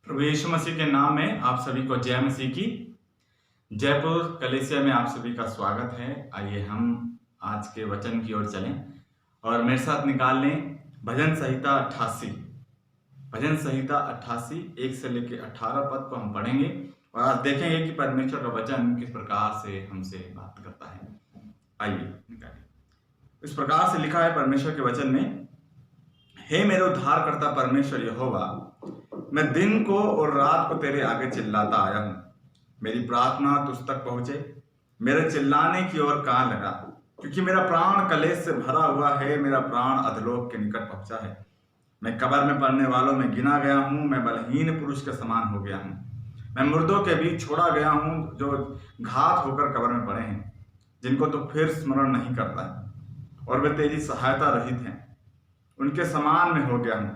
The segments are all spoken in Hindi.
प्रभु यीशु मसीह के नाम में आप सभी को जय मसीह की। जयपुर कलीसिया में आप सभी का स्वागत है। आइए हम आज के वचन की ओर चलें और मेरे साथ निकाल लें भजन संहिता 88। भजन संहिता 88 1 से लेकर 18 पद को हम पढ़ेंगे और आज देखेंगे कि परमेश्वर का वचन किस प्रकार से हमसे बात करता है। आइए निकालें। इस प्रकार से लिखा है परमेश्वर के वचन में, हे मेरे उद्धारकर्ता परमेश्वर यहोवा, मैं दिन को और रात को तेरे आगे चिल्लाता आया हूं। मेरी प्रार्थना तुझ तक पहुंचे, मेरे चिल्लाने की ओर कान लगा, क्योंकि मेरा प्राण कलेश से भरा हुआ है, मेरा प्राण अधलोक के निकट पहुंचा है। मैं कब्र में पड़ने वालों में गिना गया हूं, मैं बलहीन पुरुष के समान हो गया हूं। मैं मुर्दों के बीच छोड़ा गया हूं, जो घात होकर कब्र में पड़े हैं, जिनको तो फिर स्मरण नहीं करता है, और वे तेरी सहायता रहित हैं। उनके समान में हो गया हूं।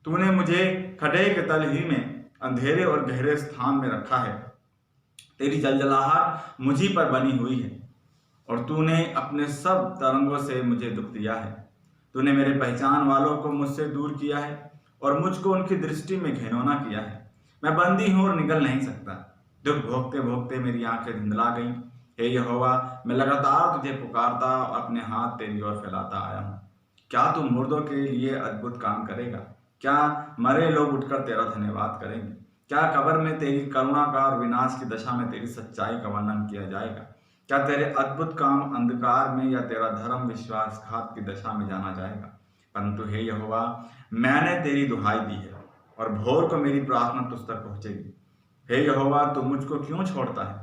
तूने मुझे खड्डे के तल ही में अंधेरे और गहरे स्थान में रखा है। तेरी जलजलाहट मुझी पर बनी हुई है, और तूने अपने सब तरंगों से मुझे दुख दिया है। तूने मेरे पहचान वालों को मुझसे दूर किया है, और मुझको उनकी दृष्टि में घिनौना किया है। मैं बंदी हूं और निकल नहीं सकता। दुख भोगते भोगते मेरी आंखें धुंधला गई। हे यहोवा, मैं लगातार तुझे पुकारता और अपने हाथ तेरी ओर फैलाता आया हूं। क्या तू मुर्दों के लिए अद्भुत काम करेगा? क्या मरे लोग उठकर तेरा धन्यवाद करेंगे? क्या कब्र में तेरी करुणा का और विनाश की दशा में तेरी सच्चाई का वर्णन किया जाएगा? क्या तेरे अद्भुत काम अंधकार में या तेरा धर्म विश्वासघात की दशा में जाना जाएगा? परंतु हे यहोवा, मैंने तेरी दुहाई दी है, और भोर को मेरी प्रार्थना तुझ तक पहुंचेगी। हे यहोवा, तू मुझको क्यों छोड़ता है?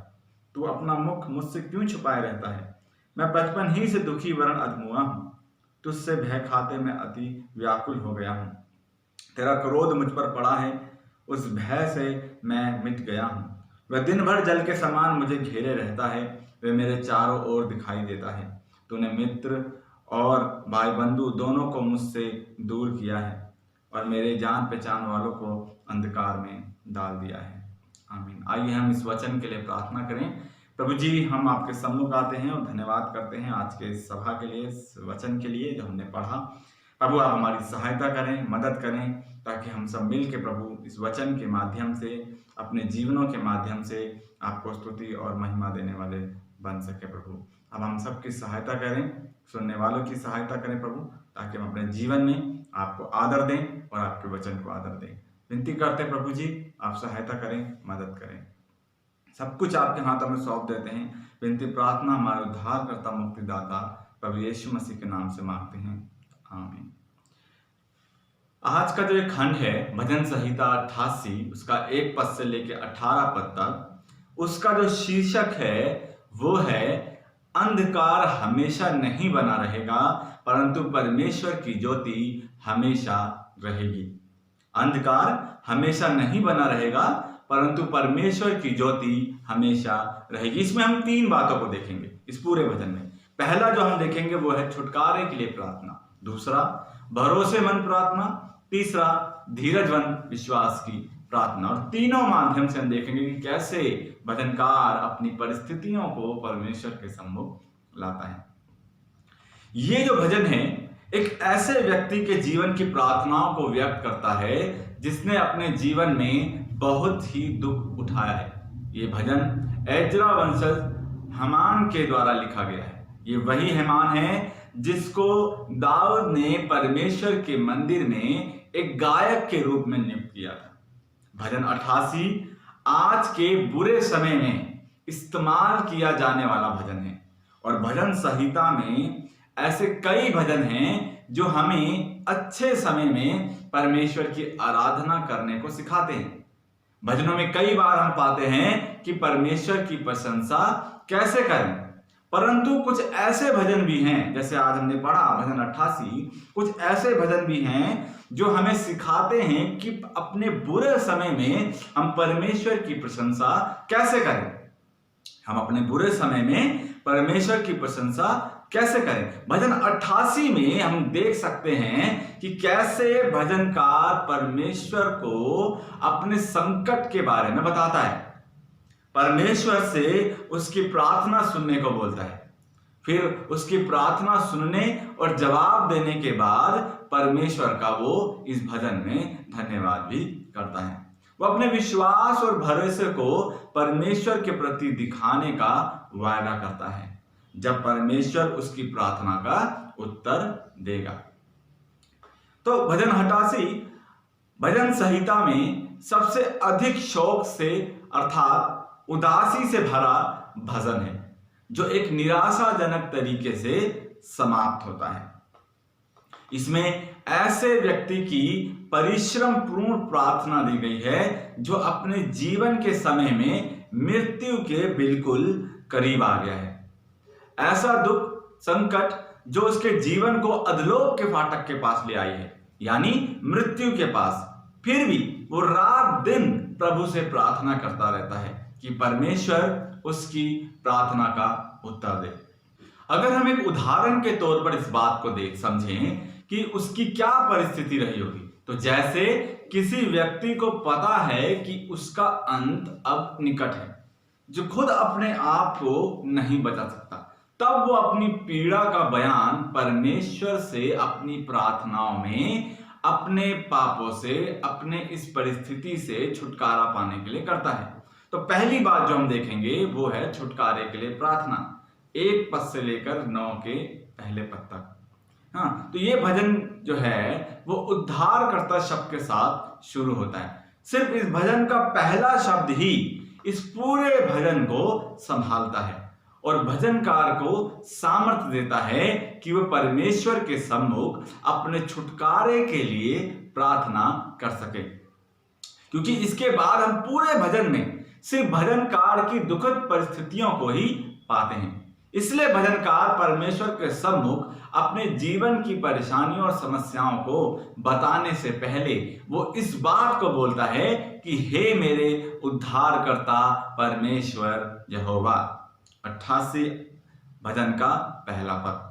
तू अपना मुख मुझसे क्यों छुपाए रहता है? मैं बचपन ही से दुखी वरन अधमुआ हूं। तुझसे भय खाते मैं अति व्याकुल हो गया हूं। तेरा क्रोध मुझ पर पड़ा है, उस भय से मैं मिट गया हूं। वह दिन भर जल के समान मुझे घेरे रहता है, वह मेरे चारों ओर दिखाई देता है। तूने मित्र और भाई बंधु दोनों को मुझसे दूर किया है, और मेरे जान पहचान वालों को अंधकार में डाल दिया है। आमीन। आइए हम इस वचन के लिए प्रार्थना करें। प्रभु जी, हम आपके सम्मुख आते हैं और धन्यवाद करते हैं आज के इस सभा के लिए, इस वचन के लिए जो हमने पढ़ा। प्रभु, आप हमारी सहायता करें, मदद करें, ताकि हम सब मिल के प्रभु इस वचन के माध्यम से, अपने जीवनों के माध्यम से आपको स्तुति और महिमा देने वाले बन सके। प्रभु, अब हम सबकी सहायता करें, सुनने वालों की सहायता करें प्रभु, ताकि हम अपने जीवन में आपको आदर दें और आपके वचन को आदर दें। विनती करते हैं प्रभु जी, आप सहायता करें, मदद करें। सब कुछ आपके हाथों में सौंप देते हैं। विनती प्रार्थना हमारे उद्धारकर्ता मुक्तिदाता प्रभु यीशु मसीह के नाम से मांगते हैं। आमीन। आज का जो एक खंड है भजन संहिता 88, उसका 1 पद से लेकर 18 पद तक, उसका जो शीर्षक है वो है अंधकार हमेशा नहीं बना रहेगा, परंतु परमेश्वर की ज्योति हमेशा रहेगी। अंधकार हमेशा नहीं बना रहेगा, परंतु परमेश्वर की ज्योति हमेशा रहेगी। इसमें हम 3 बातों को देखेंगे इस पूरे भजन में। पहला जो हम देखेंगे वो है छुटकारे के लिए प्रार्थना, दूसरा भरोसेमंद प्रार्थना, तीसरा धीरजवंत विश्वास की प्रार्थना। और तीनों माध्यम से हम देखेंगे कि कैसे भजनकार अपनी परिस्थितियों को परमेश्वर के सम्मुख लाता है। ये जो भजन है एक ऐसे व्यक्ति के जीवन की प्रार्थनाओं को व्यक्त करता है जिसने अपने जीवन में बहुत ही दुख उठाया है। ये भजन एज्रा वंशज हेमान के द्वारा लिखा गया है। ये वही हेमान है जिसको दाऊद ने परमेश्वर के मंदिर में एक गायक के रूप में नियुक्त किया था। भजन 88 आज के बुरे समय में इस्तेमाल किया जाने वाला भजन है, और भजन संहिता में ऐसे कई भजन हैं जो हमें अच्छे समय में परमेश्वर की आराधना करने को सिखाते हैं। भजनों में कई बार हम पाते हैं कि परमेश्वर की प्रशंसा कैसे करें, परंतु कुछ ऐसे भजन भी हैं, जैसे आज हमने पढ़ा भजन 88, कुछ ऐसे भजन भी हैं जो हमें सिखाते हैं कि अपने बुरे समय में हम परमेश्वर की प्रशंसा कैसे करें। हम अपने बुरे समय में परमेश्वर की प्रशंसा कैसे करें। भजन 88 में हम देख सकते हैं कि कैसे भजनकार परमेश्वर को अपने संकट के बारे में बताता है, परमेश्वर से उसकी प्रार्थना सुनने को बोलता है, फिर उसकी प्रार्थना सुनने और जवाब देने के बाद परमेश्वर का वो इस भजन में धन्यवाद भी करता है। वो अपने विश्वास और भरोसे को परमेश्वर के प्रति दिखाने का वायदा करता है जब परमेश्वर उसकी प्रार्थना का उत्तर देगा। तो भजन 88 भजन संहिता में सबसे अधिक शोक से अर्थात उदासी से भरा भजन है, जो एक निराशाजनक तरीके से समाप्त होता है। इसमें ऐसे व्यक्ति की परिश्रम पूर्ण प्रार्थना दी गई है जो अपने जीवन के समय में मृत्यु के बिल्कुल करीब आ गया है। ऐसा दुख संकट जो उसके जीवन को अधलोक के फाटक के पास ले आई है, यानी मृत्यु के पास, फिर भी वो रात दिन प्रभु से प्रार्थना करता रहता है कि परमेश्वर उसकी प्रार्थना का उत्तर दे। अगर हम एक उदाहरण के तौर पर इस बात को समझें कि उसकी क्या परिस्थिति रही होगी, तो जैसे किसी व्यक्ति को पता है कि उसका अंत अब निकट है, जो खुद अपने आप को नहीं बचा सकता, तब वो अपनी पीड़ा का बयान परमेश्वर से अपनी प्रार्थनाओं में अपने पापों से, अपने इस परिस्थिति से छुटकारा पाने के लिए करता है। तो पहली बात जो हम देखेंगे वो है छुटकारे के लिए प्रार्थना, 1 पद से लेकर 9 के पहले पद तक। हाँ, तो ये भजन जो है वो उद्धारकर्ता शब्द के साथ शुरू होता है। सिर्फ इस भजन का पहला शब्द ही इस पूरे भजन को संभालता है और भजनकार को सामर्थ्य देता है कि वह परमेश्वर के सम्मुख अपने छुटकारे के लिए प्रार्थना कर सके, क्योंकि इसके बाद हम पूरे भजन में सिर्फ भजनकार की दुखद परिस्थितियों को ही पाते हैं। इसलिए भजनकार परमेश्वर के सम्मुख अपने जीवन की परेशानियों और समस्याओं को बताने से पहले वो इस बात को बोलता है कि हे मेरे उद्धारकर्ता परमेश्वर यहोवा। 88 भजन का पहला पद।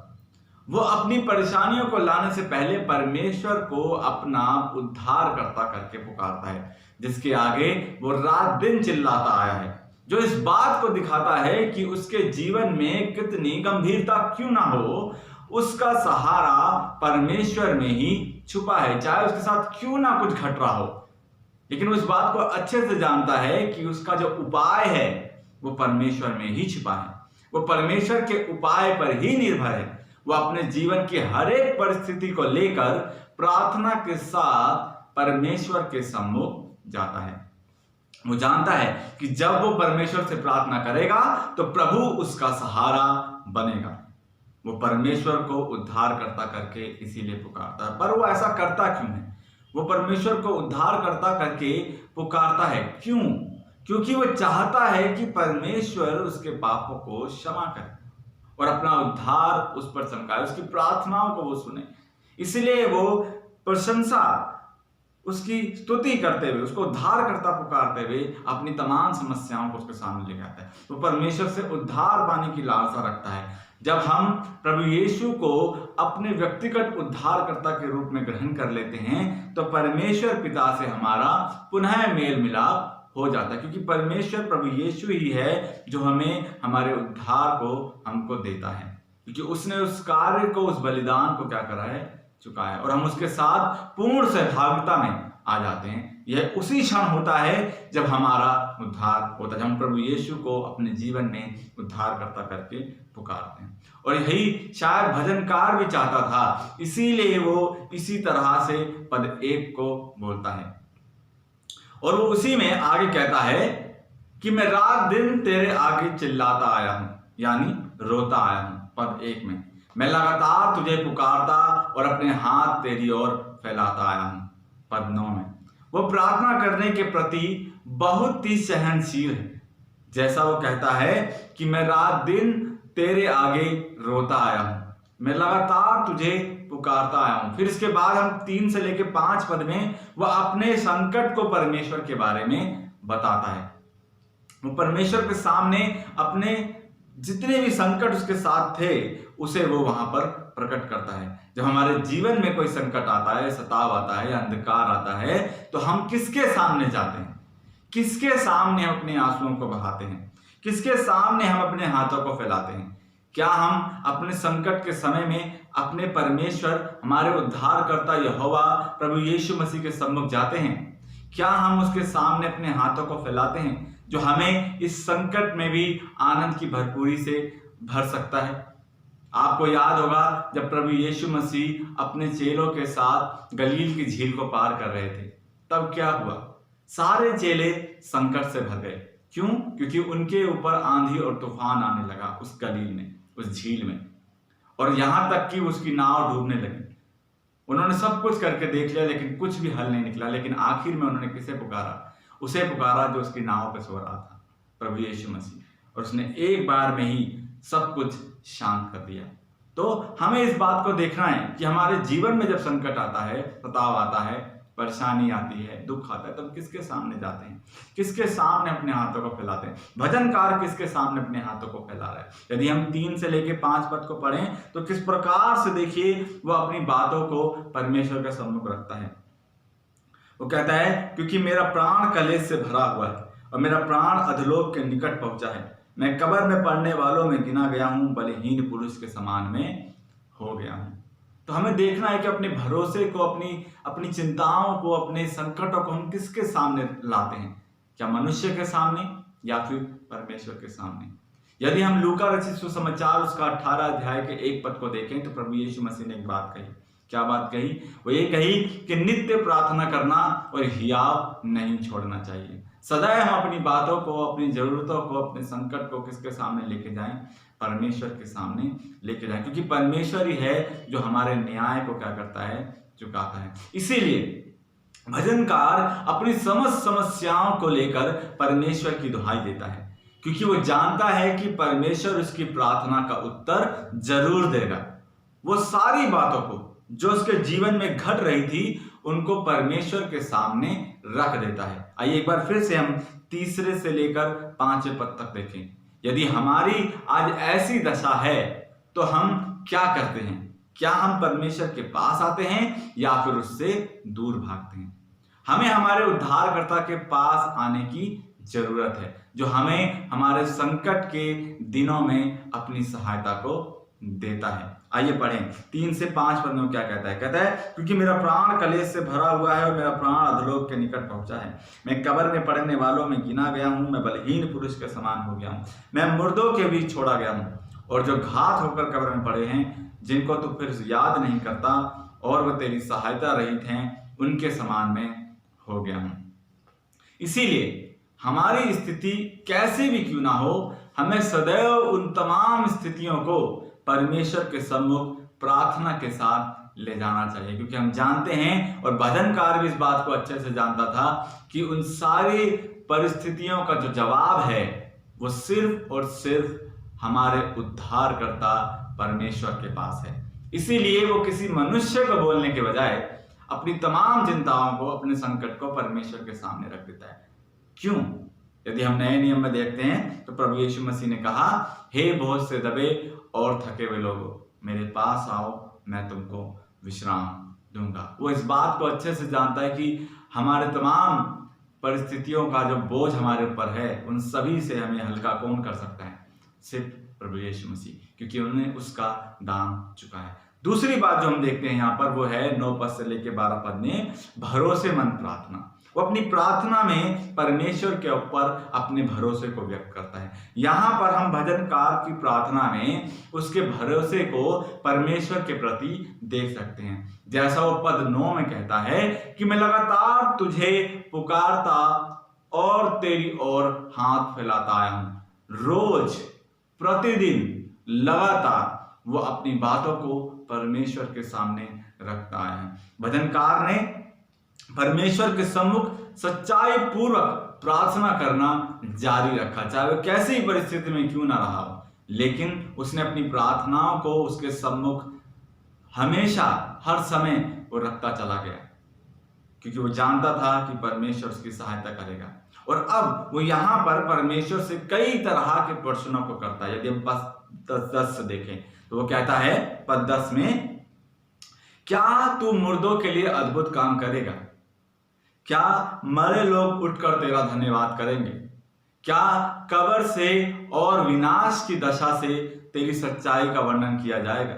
वो अपनी परेशानियों को लाने से पहले परमेश्वर को अपना उद्धारकर्ता करके पुकारता है, जिसके आगे वो रात दिन चिल्लाता आया है, जो इस बात को दिखाता है कि उसके जीवन में कितनी गंभीरता क्यों ना हो, उसका सहारा परमेश्वर में ही छुपा है, चाहे उसके साथ क्यों ना कुछ घट रहा हो। लेकिन वो इस बात को अच्छे से जानता है कि उसका जो उपाय है वो परमेश्वर में ही छिपा है, वो परमेश्वर के उपाय पर ही निर्भर है। वो अपने जीवन की हर एक परिस्थिति को लेकर प्रार्थना के साथ परमेश्वर के सम्मुख जाता है। वो जानता है कि जब वो परमेश्वर से प्रार्थना करेगा तो प्रभु उसका सहारा बनेगा। वो परमेश्वर को उद्धारकर्ता करके इसीलिए पुकारता है। पर वो ऐसा करता क्यों है? वो परमेश्वर को उद्धारकर्ता करके पुकारता है क्यों? क्योंकि वो चाहता है कि परमेश्वर उसके पापों को क्षमा करे और अपना उद्धार उस पर चमकाए, उसकी प्रार्थनाओं को वो सुने। इसलिए वो प्रशंसा, उसकी स्तुति करते हुए, उसको उद्धारकर्ता पुकारते हुए अपनी तमाम समस्याओं को उसके सामने लेके आता है। वो परमेश्वर से उद्धार पाने की लालसा रखता है। जब हम प्रभु यीशु को अपने व्यक्तिगत उद्धारकर्ता के रूप में ग्रहण कर लेते हैं तो परमेश्वर पिता से हमारा पुनः मेल मिलाप हो जाता है, क्योंकि परमेश्वर प्रभु यीशु ही है जो हमें हमारे उद्धार को हमको देता है, क्योंकि उसने उस कार्य को, उस बलिदान को क्या करा है, चुकाया है, और हम उसके साथ पूर्ण सहभागिता में आ जाते हैं। यह उसी क्षण होता है जब हमारा उद्धार होता है, जब हम प्रभु यीशु को अपने जीवन में उद्धारकर्ता करके पुकारते हैं। और यही शायद भजनकार भी चाहता था, इसीलिए वो इसी तरह से पद 1 को बोलता है और वो उसी में आगे कहता है कि मैं रात दिन तेरे आगे चिल्लाता आया हूं, यानी रोता आया हूं। पद 1 में मैं लगातार तुझे पुकारता और अपने हाथ तेरी ओर फैलाता आया हूं। पद 9 में वो प्रार्थना करने के प्रति बहुत ही सहनशील है, जैसा वो कहता है कि मैं रात दिन तेरे आगे रोता आया हूं, मैं लगातार तुझे पुकारता आया हूं। फिर इसके बाद हम 3 से लेकर 5 पद में वह अपने संकट को परमेश्वर के बारे में बताता है। वो परमेश्वर के सामने अपने जितने भी संकट उसके साथ थे उसे वो वहां पर प्रकट करता है। जब हमारे जीवन में कोई संकट आता है, सताव आता है, अंधकार आता है, तो हम किसके सामने जाते हैं? किसके सामने हम अपने आंसुओं को बहाते हैं? किसके सामने हम अपने हाथों को फैलाते हैं? क्या हम अपने संकट के समय में अपने परमेश्वर, हमारे उद्धारकर्ता यहोवा प्रभु यीशु मसीह के सम्मुख जाते हैं? क्या हम उसके सामने अपने हाथों को फैलाते हैं, जो हमें इस संकट में भी आनंद की भरपूरी से भर सकता है। आपको याद होगा जब प्रभु यीशु मसीह अपने चेलों के साथ गलील की झील को पार कर रहे थे, तब क्या हुआ? सारे चेले संकट से भर गए। क्यों? क्योंकि उनके ऊपर आंधी और तूफान आने लगा उस गलील में, उस झील में, और यहां तक कि उसकी नाव डूबने लगी। उन्होंने सब कुछ करके देख लिया लेकिन कुछ भी हल नहीं निकला। लेकिन आखिर में उन्होंने किसे पुकारा? उसे पुकारा जो उसकी नाव पे सो रहा था, प्रभु यीशु मसीह, और उसने एक बार में ही सब कुछ शांत कर दिया। तो हमें इस बात को देखना है कि हमारे जीवन में जब संकट आता है, सताव आता है, परेशानी आती है, दुख आता है, तब किसके सामने जाते हैं? किसके सामने अपने हाथों को फैलाते हैं? भजनकार किसके सामने अपने हाथों को फैला रहा है? यदि हम 3 से लेके 5 पद को पढ़ें तो किस प्रकार से देखिए वह अपनी बातों को परमेश्वर के सम्मुख रखता है। वो कहता है, क्योंकि मेरा प्राण कलेश से भरा हुआ है और मेरा प्राण अधोलोक के निकट पहुंचा है। मैं कब्र में पड़ने वालों में गिना गया हूं, बलहीन पुरुष के समान में हो गया हूं। तो हमें देखना है कि अपने भरोसे को, अपनी चिंताओं को, अपने संकटों को हम किसके सामने लाते हैं? क्या मनुष्य के सामने या फिर परमेश्वर के सामने? यदि हम लूका रचित सुसमाचार उसका 18 अध्याय के 1 पद को देखें तो प्रभु यीशु मसीह ने एक बात कही। क्या बात कही? वो ये कही कि नित्य प्रार्थना करना और हियाव नहीं छोड़ना चाहिए। सदैव हम अपनी बातों को, अपनी जरूरतों को, अपने संकट को किसके सामने लेके जाएं? परमेश्वर के सामने लेके जाएं, क्योंकि परमेश्वर ही है जो हमारे न्याय को क्या करता है? चुकाता है। इसीलिए भजनकार अपनी समस्त समस्याओं को लेकर परमेश्वर की दुहाई देता है, क्योंकि वो जानता है कि परमेश्वर उसकी प्रार्थना का उत्तर जरूर देगा। वो सारी बातों को जो उसके जीवन में घट रही थी उनको परमेश्वर के सामने रख देता है। आइए एक बार फिर से हम 3 से लेकर 5 पद तक देखें। यदि हमारी आज ऐसी दशा है तो हम क्या करते हैं? क्या हम परमेश्वर के पास आते हैं या फिर उससे दूर भागते हैं? हमें हमारे उद्धारकर्ता के पास आने की जरूरत है, जो हमें हमारे संकट के दिनों में अपनी सहायता को देता है। आइए पढ़ें 3 से 5 पद में क्या कहता है। कहता है, क्योंकि मेरा प्राण कलेश से भरा हुआ है और मेरा प्राण अधोलोक के निकट पहुंचा है। मैं कब्र में पड़ने वालों में गिना गया हूं, मैं बलहीन पुरुष के समान हो गया हूं। मैं मुर्दों के बीच छोड़ा गया हूं, और जो घात होकर कब्र में पड़े हैं, जिनको तू फिर याद नहीं करता और वह तेरी सहायता रहित हैं, उनके समान में हो गया हूं। इसीलिए हमारी स्थिति कैसे भी क्यों ना हो, हमें सदैव उन तमाम स्थितियों को परमेश्वर के सम्मुख प्रार्थना के साथ ले जाना चाहिए, क्योंकि हम जानते हैं और भजनकार भी इस बात को अच्छे से जानता था कि उन सारी परिस्थितियों का जो जवाब है वो सिर्फ और सिर्फ हमारे उद्धारकर्ता परमेश्वर के पास है। इसीलिए वो किसी मनुष्य को बोलने के बजाय अपनी तमाम चिंताओं को, अपने संकट को परमेश्वर के सामने रख देता है। क्यों? यदि हम नए नियम में देखते हैं तो प्रभु यीशु मसीह ने कहा, हे बोझ से दबे और थके हुए लोगों, मेरे पास आओ, मैं तुमको विश्राम दूंगा। वो इस बात को अच्छे से जानता है कि हमारे तमाम परिस्थितियों का जो बोझ हमारे ऊपर है, उन सभी से हमें हल्का कौन कर सकता है? सिर्फ प्रभु यीशु मसीह, क्योंकि उन्होंने उसका दाम चुका है। दूसरी बात जो हम देखते हैं यहाँ पर वो है 9 पद से लेकर 12 पद में भरोसेमंद प्रार्थना। वो अपनी प्रार्थना में परमेश्वर के ऊपर अपने भरोसे को व्यक्त करता है। यहाँ पर हम भजनकार की प्रार्थना में उसके भरोसे को परमेश्वर के प्रति देख सकते हैं। जैसा वो पद 9 में कहता है कि मैं लगातार तुझे पुकारता और तेरी ओर हाथ फैलाता आया हूं। रोज, प्रतिदिन, लगातार वो अपनी बातों को परमेश्वर के सामने रखता है। भजनकार ने परमेश्वर के सम्मुख सच्चाई पूर्वक प्रार्थना करना जारी रखा, चाहे वो कैसी ही परिस्थिति में क्यों ना रहा हो, लेकिन उसने अपनी प्रार्थनाओं को उसके सम्मुख हमेशा, हर समय वो रखता चला गया, क्योंकि वो जानता था कि परमेश्वर उसकी सहायता करेगा। और अब वो यहाँ पर परमेश्वर से कई तरह के प्रश्नों को करता है। यदि हम पद 10 से देखें तो वो कहता है पद 10 में, क्या तू मुर्दों के लिए अद्भुत काम करेगा? क्या मरे लोग उठकर तेरा धन्यवाद करेंगे? क्या कब्र से और विनाश की दशा से तेरी सच्चाई का वर्णन किया जाएगा?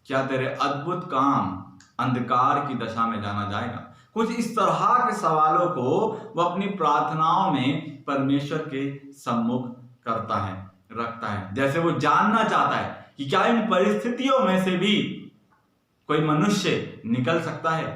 क्या तेरे अद्भुत काम अंधकार की दशा में जाना जाएगा। कुछ इस तरह के सवालों को वो अपनी प्रार्थनाओं में परमेश्वर के सम्मुख करता है, रखता है। जैसे वो जानना चाहता है कि क्या इन परिस्थितियों में से भी कोई मनुष्य निकल सकता है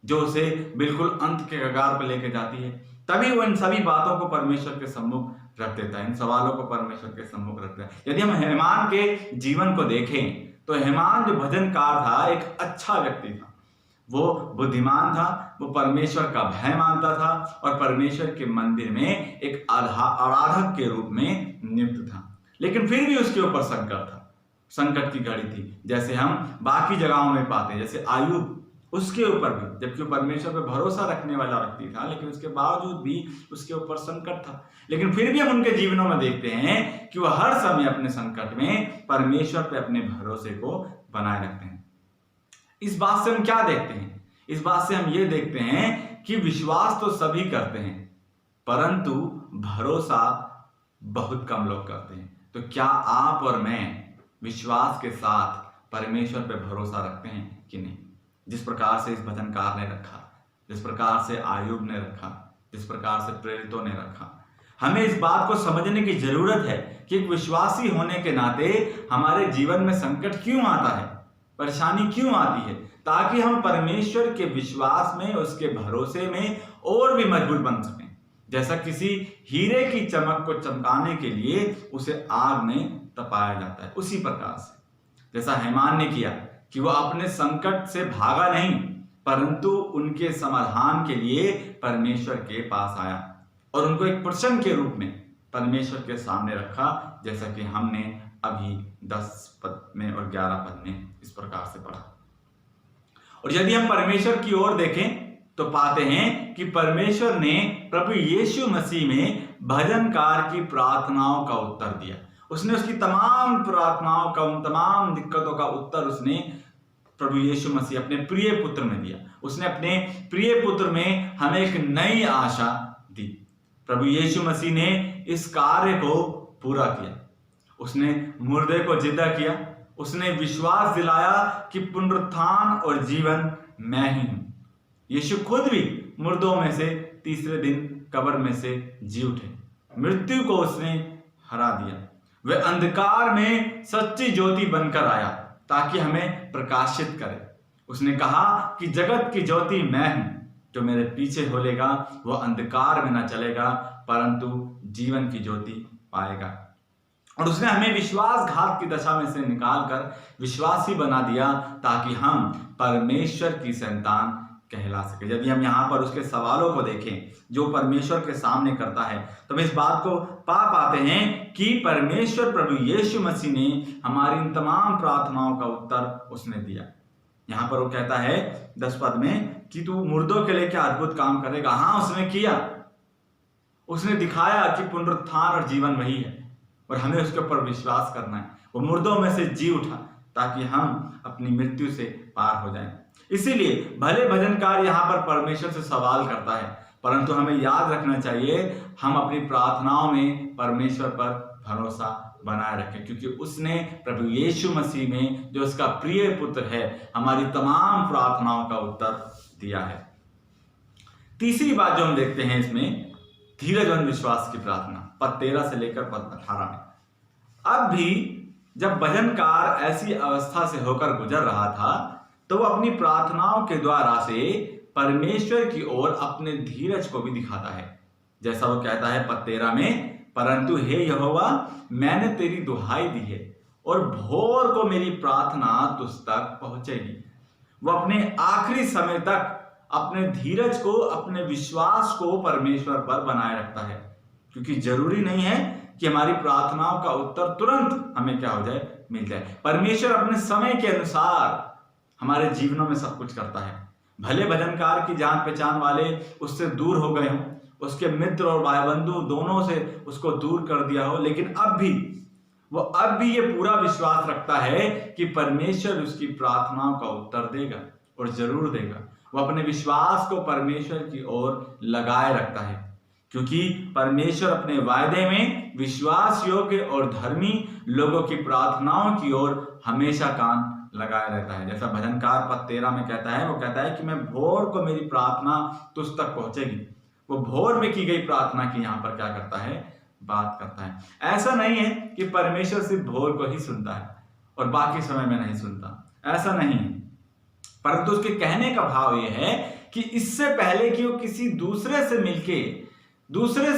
जो उसे बिल्कुल अंत के कगार पर लेके जाती है। तभी वो इन सभी बातों को परमेश्वर के सम्मुख रख देता है, इन सवालों को परमेश्वर के सम्मुख रखता है। यदि हम हेमान के जीवन को देखें तो हेमान जो भजनकार था, एक अच्छा व्यक्ति था। वो बुद्धिमान था, वो परमेश्वर का भय मानता था और परमेश्वर के मंदिर में एक आराधक के रूप में नियुक्त था। लेकिन फिर भी उसके ऊपर संकट था, संकट की घड़ी थी, जैसे हम बाकी जगहों में पाते हैं। जैसे आयुब, उसके ऊपर भी, जबकि वो परमेश्वर पर भरोसा रखने वाला व्यक्ति था, लेकिन उसके बावजूद भी उसके ऊपर संकट था। लेकिन फिर भी हम उनके जीवनों में देखते हैं कि वह हर समय अपने संकट में परमेश्वर पे अपने भरोसे को बनाए रखते हैं। इस बात से हम क्या देखते हैं? इस बात से हम ये देखते हैं कि विश्वास तो सभी करते हैं, परंतु भरोसा बहुत कम लोग करते हैं। तो क्या आप और मैं विश्वास के साथ परमेश्वर पे भरोसा रखते हैं कि नहीं? जिस प्रकार से इस भजनकार ने रखा, जिस प्रकार से आयुब ने रखा, जिस प्रकार से प्रेरितों ने रखा। हमें इस बात को समझने की जरूरत है कि एक विश्वासी होने के नाते हमारे जीवन में संकट क्यों आता है, परेशानी क्यों आती है, ताकि हम परमेश्वर के विश्वास में, उसके भरोसे में और भी मजबूत बन सकें। जैसा किसी हीरे की चमक को चमकाने के लिए उसे आग में तपाया जाता है, उसी प्रकार से जैसा हेमान ने किया कि वो अपने संकट से भागा नहीं, परंतु उनके समाधान के लिए परमेश्वर के पास आया और उनको एक प्रश्न के रूप में परमेश्वर के सामने रखा, जैसा कि हमने अभी 10 पद में और 11 पद में इस प्रकार से पढ़ा। और यदि हम परमेश्वर की ओर देखें तो पाते हैं कि परमेश्वर ने प्रभु यीशु मसीह में भजनकार की प्रार्थनाओं का उत्तर दिया। उसने उसकी तमाम प्रार्थनाओं का, उन तमाम दिक्कतों का उत्तर उसने प्रभु यीशु मसीह अपने प्रिय पुत्र में दिया। उसने अपने प्रिय पुत्र में हमें एक नई आशा दी। प्रभु यीशु मसीह ने इस कार्य को पूरा किया। उसने मुर्दे को जिंदा किया। उसने विश्वास दिलाया कि पुनरुत्थान और जीवन मैं ही हूं। यीशु खुद भी मुर्दों में से तीसरे दिन कब्र में से जी उठे। मृत्यु को उसने हरा दिया। वह अंधकार में सच्ची ज्योति बनकर आया ताकि हमें प्रकाशित करे। उसने कहा कि जगत की ज्योति मैं हूं, जो मेरे पीछे होलेगा वह अंधकार में न चलेगा परंतु जीवन की ज्योति पाएगा। और उसने हमें विश्वासघात की दशा में से निकालकर विश्वासी बना दिया ताकि हम परमेश्वर की संतान कहला सके। यदि हम यहाँ पर उसके सवालों को देखें जो परमेश्वर के सामने करता है तो हम इस बात को पा पाते हैं कि परमेश्वर प्रभु यीशु मसीह ने हमारी इन तमाम प्रार्थनाओं का उत्तर उसने दिया। यहाँ पर वो कहता है 10 पद में कि तू मुर्दों के लिए क्या अद्भुत काम करेगा। हाँ, उसने किया। उसने दिखाया कि पुनरुत्थान और जीवन वही है और हमें उसके ऊपर विश्वास करना है। वो मुर्दों में से जी उठा ताकि हम अपनी मृत्यु से पार हो जाएं। इसीलिए भले भजनकार यहाँ पर परमेश्वर से सवाल करता है, परंतु हमें याद रखना चाहिए हम अपनी प्रार्थनाओं में परमेश्वर पर भरोसा बनाए रखें, क्योंकि उसने प्रभु यीशु मसीह में जो उसका प्रिय पुत्र है हमारी तमाम प्रार्थनाओं का उत्तर दिया है। तीसरी बात जो हम देखते हैं इसमें, धीरजवंत विश्वास की प्रार्थना, पद 13 से लेकर पद 18 में। अब भी जब भजनकार ऐसी अवस्था से होकर गुजर रहा था तो वो अपनी प्रार्थनाओं के द्वारा से परमेश्वर की ओर अपने धीरज को भी दिखाता है। जैसा वो कहता है पद 13 में, परंतु हे यहोवा मैंने तेरी दुहाई दी है और भोर को मेरी प्रार्थना तुझ तक पहुंचेगी। वो अपने आखिरी समय तक अपने धीरज को, अपने विश्वास को परमेश्वर पर बनाए रखता है, क्योंकि जरूरी नहीं है कि हमारी प्रार्थनाओं का उत्तर तुरंत हमें क्या हो जाए, मिल जाए। परमेश्वर अपने समय के अनुसार हमारे जीवनों में सब कुछ करता है। भले भजनकार की जान पहचान वाले उससे दूर हो गए हों, उसके मित्र और भाई बंधु दोनों से उसको दूर कर दिया हो, लेकिन अब भी ये पूरा विश्वास रखता है कि परमेश्वर उसकी प्रार्थनाओं का उत्तर देगा और जरूर देगा। वो अपने विश्वास को परमेश्वर की ओर लगाए रखता है, क्योंकि परमेश्वर अपने वायदे में विश्वास योग्य और धर्मी लोगों की प्रार्थनाओं की ओर हमेशा कान लगाया रहता है। जैसा भजनकार पद 13 में कहता है, वो कहता है कि मैं भोर को मेरी प्रार्थना तुझ तक पहुंचेगी। वो भोर में की गई प्रार्थना की यहाँ पर क्या करता है, बात करता है। ऐसा नहीं है कि परमेश्वर सिर्फ भोर को ही सुनता है और बाकी समय में नहीं सुनता, ऐसा नहीं है। परंतु उसके कहने का भाव यह है कि इससे पहले कि वो किसी दूसरे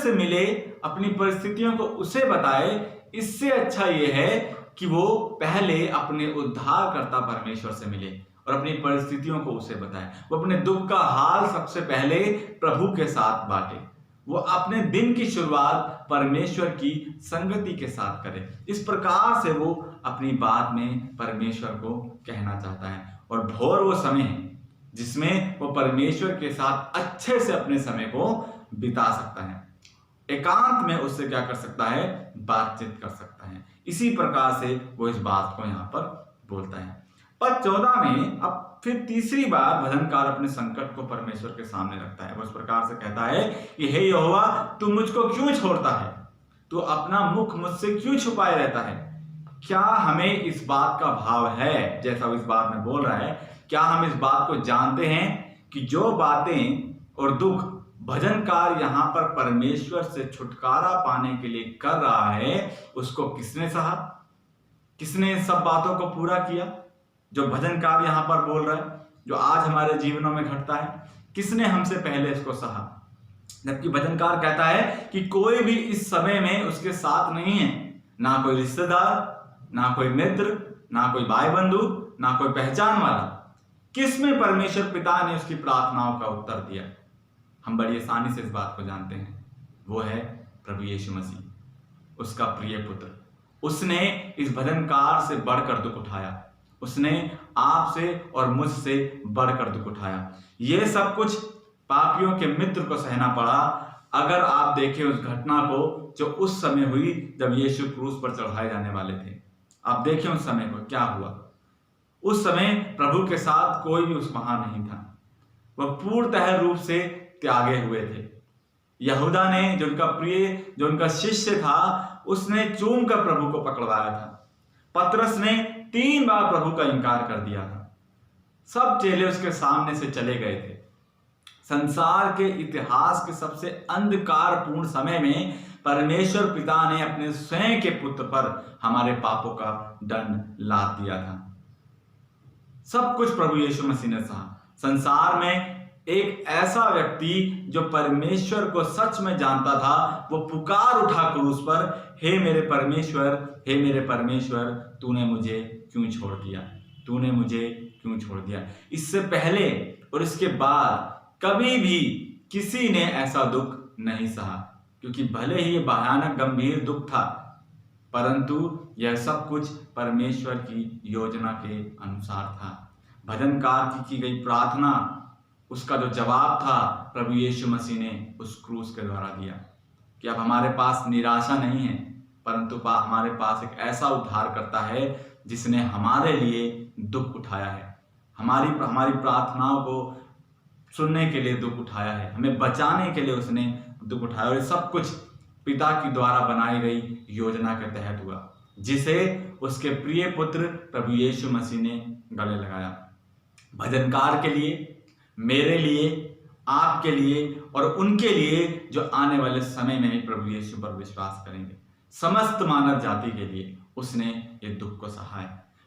से मिले, अपनी परिस्थितियों को उसे बताए, इससे अच्छा यह है कि वो पहले अपने उद्धारकर्ता परमेश्वर से मिले और अपनी परिस्थितियों को उसे बताए। वो अपने दुख का हाल सबसे पहले प्रभु के साथ बांटे। वो अपने दिन की शुरुआत परमेश्वर की संगति के साथ करे। इस प्रकार से वो अपनी बात में परमेश्वर को कहना चाहता है। और भोर वो समय है जिसमें वो परमेश्वर के साथ अच्छे से अपने समय को बिता सकता है, एकांत में उससे क्या कर सकता है, बातचीत कर सकता है। इसी प्रकार से वो इस बात को यहाँ पर बोलता है। पद 14 में अब फिर तीसरी बार भजनकार अपने संकट को परमेश्वर के सामने रखता है। वो इस प्रकार से कहता है कि हे यहोवा, तू मुझको क्यों छोड़ता है? तू अपना मुख मुझसे क्यों छुपाए रहता है? क्या हमें इस बात का भाव है, जैसा वो इस बात में बोल रहा है, क्या हम इस बात को जानते हैं कि जो बातें और दुख भजनकार यहाँ पर परमेश्वर से छुटकारा पाने के लिए कर रहा है, उसको किसने सहा? किसने सब बातों को पूरा किया जो भजनकार यहाँ पर बोल रहा है, जो आज हमारे जीवनों में घटता है? किसने हमसे पहले इसको सहा? जबकि भजनकार कहता है कि कोई भी इस समय में उसके साथ नहीं है, ना कोई रिश्तेदार, ना कोई मित्र, ना कोई भाई बंधु, ना कोई पहचान वाला। किसमें परमेश्वर पिता ने उसकी प्रार्थनाओं का उत्तर दिया? हम बड़ी आसानी से इस बात को जानते हैं, वो है प्रभु यीशु मसीह, उसका प्रिय पुत्र। उसने इस भजनकार से बढ़कर दुख उठाया, उसने आपसे और मुझसे बढ़कर दुख उठाया। ये सब कुछ पापियों के मित्र को सहना पड़ा। अगर आप देखें उस घटना को जो उस समय हुई जब यीशु क्रूस पर चढ़ाए जाने वाले थे, आप देखें उस समय को क्या हुआ। उस समय प्रभु के साथ कोई भी उस वहां नहीं था, वह पूर्णतः रूप से त्यागे हुए थे। यहूदा ने, जो उनका शिष्य था, उसने चूम कर प्रभु को पकड़वाया था। पतरस ने 3 बार प्रभु का इनकार कर दिया था। सब चेले उसके सामने से चले गए थे। संसार के इतिहास के सबसे अंधकारपूर्ण समय में परमेश्वर पिता ने अपने स्वयं के पुत्र पर हमारे पापों का दंड लाद दिया था। सब कुछ प्रभु यीशु मसीह ने सहा। संसार में एक ऐसा व्यक्ति जो परमेश्वर को सच में जानता था, वो पुकार उठा क्रूस पर, हे मेरे परमेश्वर, तूने मुझे क्यों छोड़ दिया? तूने मुझे क्यों छोड़ दिया? इससे पहले और इसके बाद कभी भी किसी ने ऐसा दुख नहीं सहा, क्योंकि भले ही ये भयानक गंभीर दुख था, परंतु यह सब कुछ परमेश्वर की योजना के अनुसार था। भजनकार की गई प्रार्थना, उसका जो जवाब था प्रभु यीशु मसीह ने उस क्रूस के द्वारा दिया कि अब हमारे पास निराशा नहीं है, परंतु हमारे पास एक ऐसा उद्धारकर्ता है जिसने हमारे लिए दुख उठाया है, हमारी प्रार्थनाओं को सुनने के लिए दुख उठाया है, हमें बचाने के लिए उसने दुख उठाया। और ये सब कुछ पिता की द्वारा बनाई गई योजना के तहत हुआ, जिसे उसके प्रिय पुत्र प्रभु यीशु मसीह ने गले लगाया। भजनकार के लिए, मेरे लिए, आपके लिए और उनके लिए जो आने वाले समय में भी प्रभु यीशु पर विश्वास करेंगे, समस्त मानव जाति के लिए उसने ये दुख को सहा है।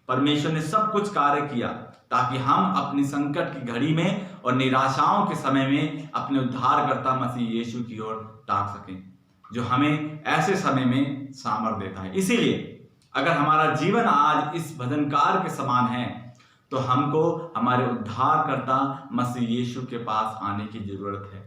परमेश्वर ने सब कुछ कार्य किया ताकि हम अपनी संकट की घड़ी में और निराशाओं के समय में अपने उद्धारकर्ता मसीह यीशु की ओर ताक सकें, जो हमें ऐसे समय में सामर्थ्य देता है। इसीलिए अगर हमारा जीवन आज इस भजनकार के समान है, तो हमको हमारे उद्धारकर्ता मसीह यीशु के पास आने की जरूरत है,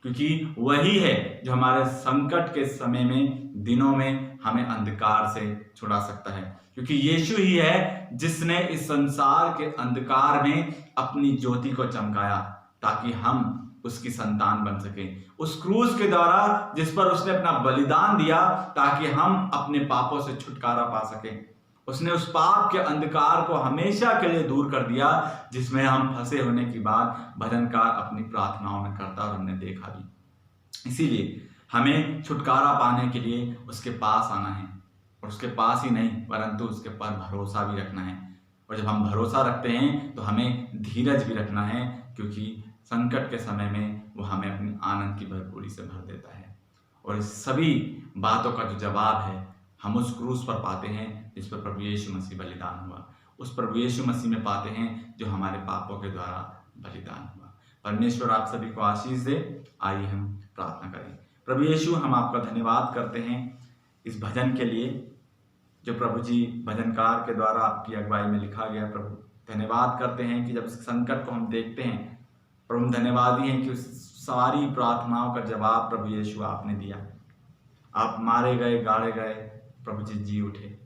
क्योंकि वही है जो हमारे संकट के समय में, दिनों में हमें अंधकार से छुड़ा सकता है। क्योंकि यीशु ही है जिसने इस संसार के अंधकार में अपनी ज्योति को चमकाया ताकि हम उसकी संतान बन सकें। उस क्रूस के द्वारा जिस पर उसने अपना बलिदान दिया ताकि हम अपने पापों से छुटकारा पा सकें, उसने उस पाप के अंधकार को हमेशा के लिए दूर कर दिया जिसमें हम फंसे होने की बात भजनकार अपनी प्रार्थनाओं में करता और हमने देखा भी। इसीलिए हमें छुटकारा पाने के लिए उसके पास आना है, और उसके पास ही नहीं परंतु उसके पर भरोसा भी रखना है। और और जब हम भरोसा रखते हैं तो हमें धीरज भी रखना है, क्योंकि संकट के समय में वो हमें अपनी आनंद की भरपूरी से भर देता है। और इस सभी बातों का जो जवाब है हम उस क्रूस पर पाते हैं जिस पर प्रभु यीशु मसीह बलिदान हुआ, उस प्रभु यीशु मसीह में पाते हैं जो हमारे पापों के द्वारा बलिदान हुआ। परमेश्वर आप सभी को आशीष दे। आइए हम प्रार्थना करें। प्रभु यीशु, हम आपका धन्यवाद करते हैं इस भजन के लिए जो प्रभु जी भजनकार के द्वारा आपकी अगुवाई में लिखा गया। प्रभु धन्यवाद करते हैं कि जब संकट को हम देखते हैं, प्रभु धन्यवादी हैं कि उस सारी प्रार्थनाओं का जवाब प्रभु यीशु आपने दिया। आप मारे गए, गाड़े गए, प्रभु जी उठे,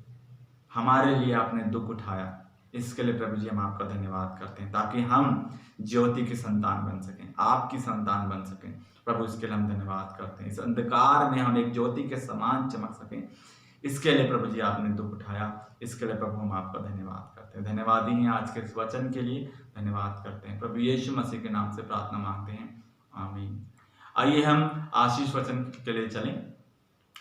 हमारे लिए आपने दुख उठाया। इसके लिए प्रभु जी हम आपका धन्यवाद करते हैं, ताकि हम ज्योति की संतान बन सकें, आपकी संतान बन सकें। प्रभु इसके लिए हम धन्यवाद करते हैं। इस अंधकार में हम एक ज्योति के समान चमक सकें, इसके लिए प्रभु जी आपने दुख उठाया। इसके लिए प्रभु हम आपका धन्यवाद करते हैं। धन्यवादी हैं आज के इस वचन के लिए, धन्यवाद करते हैं। प्रभु यीशु मसीह के नाम से प्रार्थना मांगते हैं, आमीन। आइए हम आशीष वचन के लिए चलें।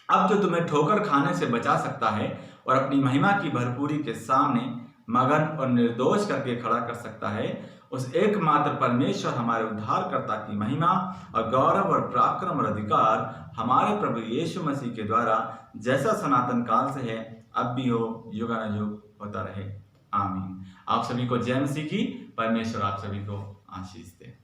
अब जो तुम्हें ठोकर खाने से बचा सकता है और अपनी महिमा की भरपूरी के सामने मगन और निर्दोष करके खड़ा कर सकता है, उस एकमात्र परमेश्वर हमारे उद्धारकर्ता की महिमा और गौरव और पराक्रम और अधिकार हमारे प्रभु यीशु मसीह के द्वारा जैसा सनातन काल से है, अब भी हो, युगानुयुग होता रहे, आमीन। आप सभी को जय मसीह की। परमेश्वर आप सभी को आशीष दे।